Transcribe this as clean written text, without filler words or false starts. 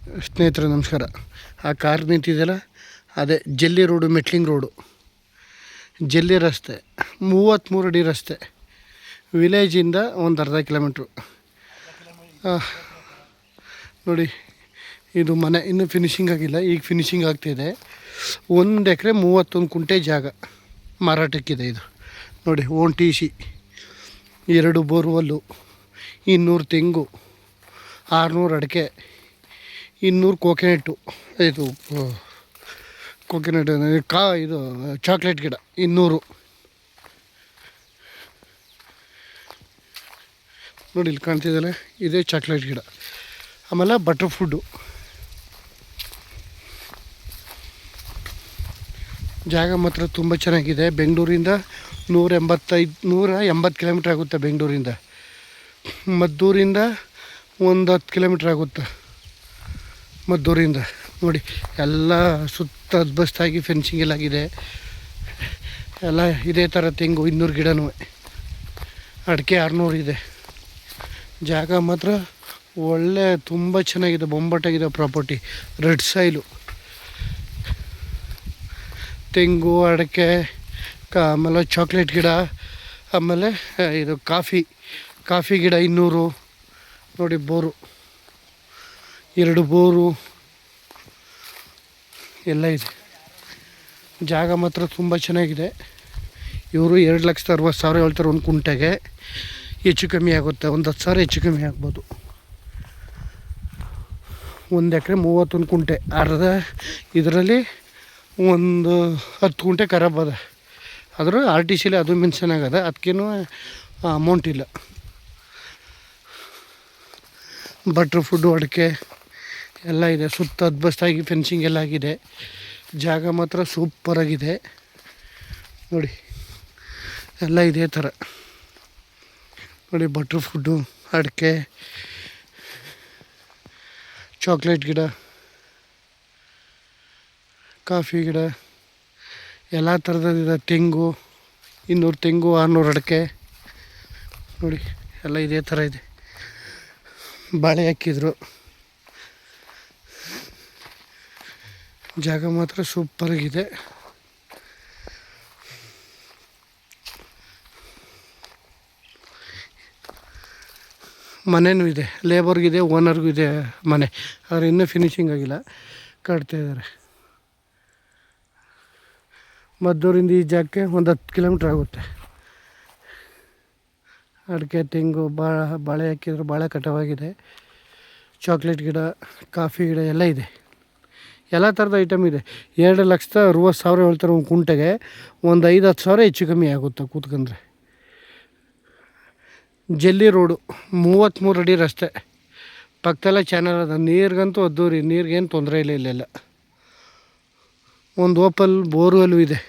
ಸ್ನೇಹಿತರೆ ನಮಸ್ಕಾರ. ಆ ಕಾರ್ ನಿಂತಿದೆಯಲ್ಲ ಅದೇ ಜಲ್ಲಿ ರೋಡು, ಮೆಟ್ಲಿಂಗ್ ರೋಡು, ಜಲ್ಲಿ ರಸ್ತೆ, 33 ಅಡಿ ರಸ್ತೆ. ವಿಲೇಜಿಂದ ಒಂದು ಅರ್ಧ ಕಿಲೋಮೀಟ್ರು. ನೋಡಿ, ಇದು ಮನೆ ಇನ್ನೂ ಫಿನಿಷಿಂಗ್ ಆಗಿಲ್ಲ, ಈಗ ಫಿನಿಷಿಂಗ್ ಆಗ್ತಿದೆ. 1 ಎಕರೆ 31 ಕುಂಟೆ ಜಾಗ ಮಾರಾಟಕ್ಕಿದೆ. ಇದು ನೋಡಿ, ಓನ್ ಟಿ ಸಿ, 2 ಬೋರ್ವೆಲ್ಲು, 200 ತೆಂಗು, 600 ಅಡಿಕೆ, 200 ಕೋಕೋನೆಟ್ಟು. ಇದು ಕೋಕೋನೆಟ್ ಇದು ಚಾಕ್ಲೇಟ್ ಗಿಡ 200. ನೋಡಿ ಇಲ್ಲಿ ಕಾಣ್ತಿದ್ದಲ್ಲ, ಇದೇ ಚಾಕ್ಲೇಟ್ ಗಿಡ. ಆಮೇಲೆ ಬಟರ್ ಫುಡ್ಡು. ಜಾಗ ಮಾತ್ರ ತುಂಬ ಚೆನ್ನಾಗಿದೆ. ಬೆಂಗಳೂರಿಂದ 180 ಕಿಲೋಮೀಟ್ರ್ ಆಗುತ್ತೆ. ಬೆಂಗಳೂರಿಂದ ಮದ್ದೂರಿಂದ ಒಂದು 10 ಕಿಲೋಮೀಟ್ರ್ ಆಗುತ್ತೆ. ಮದ್ದೂರಿಂದ ನೋಡಿ, ಎಲ್ಲ ಸುತ್ತ ಅದ್ಬಸ್ತಾಗಿ ಫೆನ್ಸಿಂಗ್ ಎಲ್ಲ ಆಗಿದೆ. ಎಲ್ಲ ಇದೇ ಥರ ತೆಂಗು 200 ಗಿಡನೂ, ಅಡಿಕೆ 600 ಇದೆ. ಜಾಗ ಮಾತ್ರ ಒಳ್ಳೆ ತುಂಬ ಚೆನ್ನಾಗಿದೆ, ಬೊಂಬಾಟಾಗಿದೆ ಪ್ರಾಪರ್ಟಿ. ರೆಡ್ ಸಾಯಿಲು, ತೆಂಗು, ಅಡಿಕೆ, ಆಮೇಲೆ ಚಾಕ್ಲೇಟ್ ಗಿಡ, ಆಮೇಲೆ ಇದು ಕಾಫಿ ಗಿಡ 200. ನೋಡಿ, ಬೋರು, 2 ಬೋರು ಎಲ್ಲ ಇದೆ. ಜಾಗ ಮಾತ್ರ ತುಂಬ ಚೆನ್ನಾಗಿದೆ. ಇವರು 2,60,000 ಹೇಳ್ತಾರೆ ಒಂದು ಕುಂಟೆಗೆ. ಹೆಚ್ಚು ಕಮ್ಮಿ ಆಗುತ್ತೆ, ಒಂದು 10,000 ಹೆಚ್ಚು ಕಮ್ಮಿ ಆಗ್ಬೋದು. 1 ಎಕರೆ 31 ಕುಂಟೆ. ಅರ್ಧ ಇದರಲ್ಲಿ ಒಂದು 10 ಕುಂಟೆ ಖರಾಬ್ ಅದ. ಆದರೂ RTCಲಿ ಅದು ಮೆನ್ಷನ್ ಆಗದ, ಅದಕ್ಕೇನು ಅಮೌಂಟ್ ಇಲ್ಲ. ಬಟ್ರ್ ಫುಡ್ಡು, ಅಡಿಕೆ ಎಲ್ಲ ಇದೆ. ಸುತ್ತ ಅದ್ಬಸ್ತಾಗಿ ಫೆನ್ಸಿಂಗ್ ಎಲ್ಲ ಆಗಿದೆ. ಜಾಗ ಮಾತ್ರ ಸೂಪರಾಗಿದೆ. ನೋಡಿ, ಎಲ್ಲ ಇದೇ ಥರ. ನೋಡಿ, ಬಟ್ರ್ ಫುಡ್ಡು, ಅಡಿಕೆ, ಚಾಕ್ಲೇಟ್ ಗಿಡ, ಕಾಫಿ ಗಿಡ, ಎಲ್ಲ ಥರದಿದೆ. ತೆಂಗು 200 ತೆಂಗು, 600 ಅಡಿಕೆ. ನೋಡಿ, ಎಲ್ಲ ಇದೇ ಥರ ಇದೆ. ಬಾಳೆ ಹಾಕಿದ್ರು. ಜಾಗ ಮಾತ್ರ ಸೂಪರಾಗಿದೆ. ಮನೆಯೂ ಇದೆ, ಲೇಬರ್ಗಿದೆ, ಓನರ್ಗೂ ಇದೆ ಮನೆ. ಆದರೆ ಇನ್ನೂ ಫಿನಿಷಿಂಗ್ ಆಗಿಲ್ಲ, ಕಟ್ತಾಯಿದ್ದಾರೆ. ಮದ್ದೂರಿಂದ ಈ ಜಾಗಕ್ಕೆ ಒಂದು 10 ಕಿಲೋಮೀಟ್ರ್ ಆಗುತ್ತೆ. ಅಡಿಕೆ, ತೆಂಗು, ಬಾಳೆ ಹಾಕಿದ್ರು, ಬಾಳೆ ಕಟಾವಾಗಿದೆ. ಚಾಕ್ಲೇಟ್ ಗಿಡ, ಕಾಫಿ ಗಿಡ ಎಲ್ಲ ಇದೆ. ಎಲ್ಲ ಥರದ ಐಟಮ್ ಇದೆ. 2,60,000 ಹೇಳ್ತಾರೆ ಒಂದು ಕುಂಟೆಗೆ. ಒಂದು 5-10 ಸಾವಿರ ಹೆಚ್ಚು ಕಮ್ಮಿ ಆಗುತ್ತೆ ಕೂತ್ಕೊಂಡ್ರೆ. ಜಲ್ಲಿ ರೋಡು, 33 ಅಡಿ ರಸ್ತೆ, ಪಕ್ಕದಲ್ಲೇ ಚಾನಲ್ ಅದ. ನೀರಿಗಂತೂ ಅದ್ದೂರಿ, ನೀರಿಗೇನು ತೊಂದರೆ ಇಲ್ಲ. ಇಲ್ಲೆಲ್ಲ ಒಂದು ಓಪಲ್ ಬೋರ್ವೆಲ್ಲು ಇದೆ.